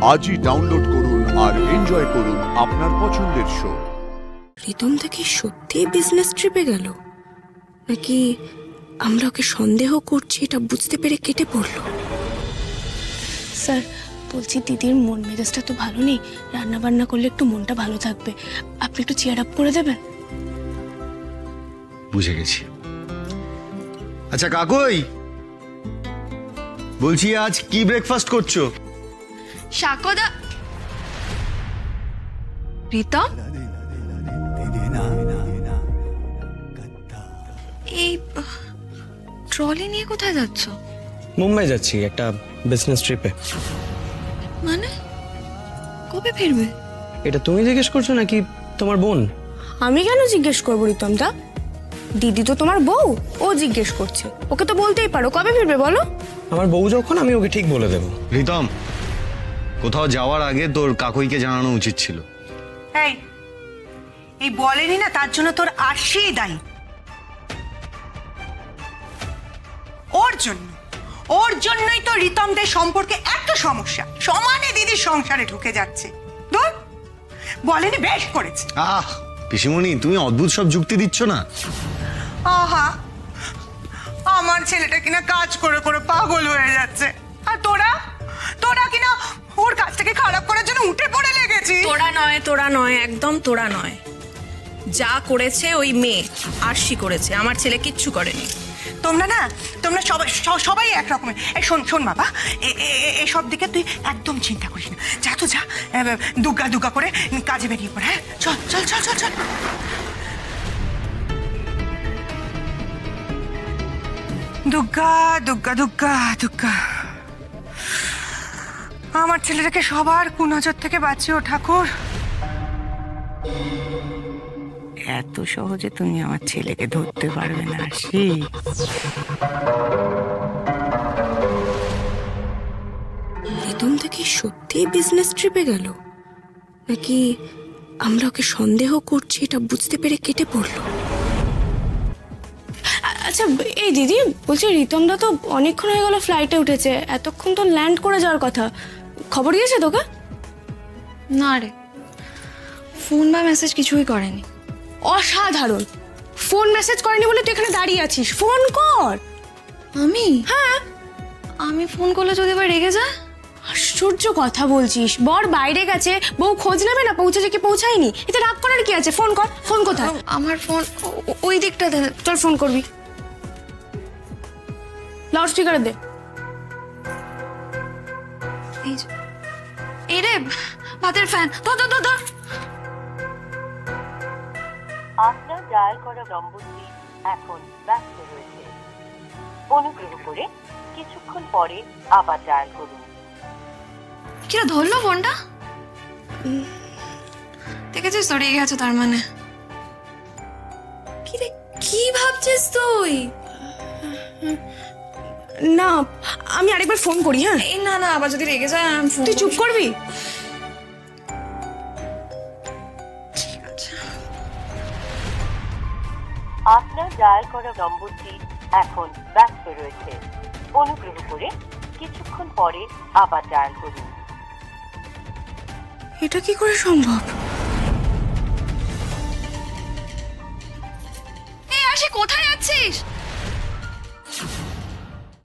আজই ডাউনলোড করুন আর এনজয় করুন আপনার পছন্দের শো। রিতম থেকে সত্যি বিজনেস ট্রিপে গেল, নাকি আমরা ওকে সন্দেহ করছি এটা বুঝতে পেরে কেটে পড়লো? স্যার বলছি, দিদির মন মেজাজটা তো ভালো নেই, রান্না বান্না করলে একটু মনটা ভালো থাকবে, আপনি একটু চেয়ার আপ করে দেবেন। বুঝে গেছি। আচ্ছা কাকুই, বলছি আজ কি ব্রেকফাস্ট করছো? শাকদা। রিতম, এই ট্রলি নিয়ে কোথায় যাচ্ছ? মুম্বাই যাচ্ছি একটা বিজনেস ট্রিপে। মানে কবে ফিরবে? এটা তুমি জিজ্ঞেস করছো নাকি তোমার বোন? আমি কেন জিজ্ঞেস করবো রিতমদা? দিদি তো তোমার বউ, ও জিজ্ঞেস করছে, ওকে তো বলতেই পারো কবে ফিরবে বলো। আমার বউ যখন, আমি ওকে ঠিক বলে দেবো। রিতম, কোথাও যাওয়ার আগে তোর কাকুইকে জানানো উচিত ছিল। এই বলেনি না, তার জন্য তোর আরশিই দায়ী। ওর জন্যই তো রিতমদের সম্পর্কে এত সমস্যা, সমানে দিদির সংসারে ঢুকে যাচ্ছে। ধর, বলেনি বেশ করেছে। পিসিমণি, তুমি অদ্ভুত সব যুক্তি দিচ্ছ না। আহা, আমার ছেলেটা কিনা কাজ করে করে পাগল হয়ে যাচ্ছে, আর তোরা কিনা ওর কাজটাকে খারাপ করার জন্য উঠে পড়ে লেগেছি। তোরা নয়, একদম তোরা নয়। যা করেছে ওই মেয়ে আরশি করেছে, আমার ছেলে কিচ্ছু করেনি। তোমরা সবাই একরকমের। শোন বাবা, এসব দিকে তুই একদম চিন্তা করিস না। যা তো যা, দুগ্গা করে কাজে বেরিয়ে পড়ে। হ্যাঁ, চল। দুগ্গা। আমার ছেলেটাকে সবার কুনজর থেকে বাঁচিও ঠাকুর। এত সহজে তুমি আমার ছেলেকে ধরতে পারবে না আরশি। রিতম থেকে সত্যি বিজনেস ট্রিপে গেল, নাকি আমরা ওকে সন্দেহ করছি এটা বুঝতে পেরে কেটে পড়লো? আচ্ছা এই দিদি, বলছি রিতমদা তো অনেকক্ষণ হয়ে গেল ফ্লাইটে উঠেছে, এতক্ষণ তো ল্যান্ড করে যাওয়ার কথা, খবর দিয়েছে তোকে? না রে, ফোন বা মেসেজ কিছুই করেনি। অসাধারণ, ফোন মেসেজ করেনি বলে তুই এখানে দাঁড়িয়ে আছিস, ফোন কর। আমি? হ্যাঁ। আমি ফোন করলে যদি এবার রেগে যায়? আশ্চর্য কথা বলছিস, বর বাইরে গেছে, বউ খোঁজ নেবে না পৌঁছেছে কি পৌঁছায়নি, এতে রাগ করার কি আছে? ফোন কর। ফোন কোথায়? আমার ফোন ওই দিকটা দে। চল ফোন করবি, লাউড স্পিকারে দে। এই রে ভাতের ফ্যান, ধর। আপনার ডায়াল করা নম্বরটি এখন ব্যস্ত রয়েছে, অনুগ্রহ করে কিছুক্ষণ পরে আবার ডায়াল করুন। কিরা ধরলো ফোনটা? দেখেছিস তো রেগে গেছে, তার মানে। কিরে কি ভাবছিস তুই? না, আমি আরেকবার ফোন করি। হ্যাঁ না, আবার যদি রেগে যায় তুই চুপ করবি? আপনার ডায়াল করা নম্বরটি এখন ব্যস্ত রয়েছে, অনুগ্রহ করে কিছুক্ষণ পরে আবার ডায়াল করুন। এটা কি করে সম্ভব? এই আরশি, কোথায় যাচ্ছিস?